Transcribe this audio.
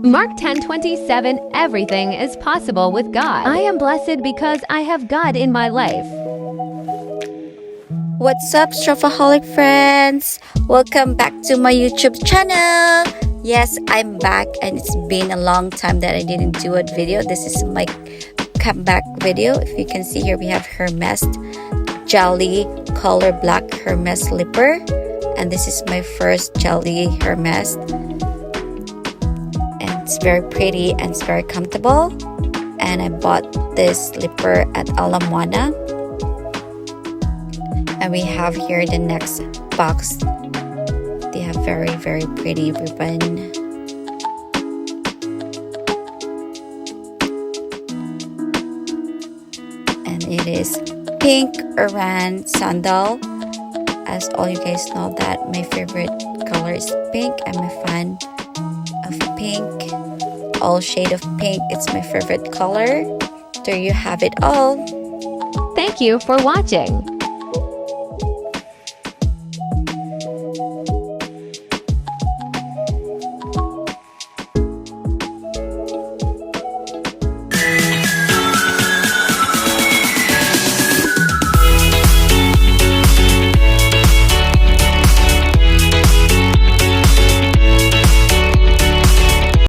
Mark 10:27 Everything is possible with God. I am blessed because I have God in my life. What's up, Stropaholic friends? Welcome back to my YouTube channel. Yes, I'm back and it's been a long time that I didn't do a video. This is my comeback video. If you can see here, we have Hermès Jelly Color Black Hermès Slipper. And this is my first Jelly Hermès. And it's very pretty and it's very comfortable. And I bought this slipper at Alamoana. And we have here the next box. They have very pretty ribbon. And it is pink Iran sandal. As all you guys know that my favorite color is pink. I'm a fan of pink. All shade of pink. It's my favorite color. There you have it all. Thank you for watching.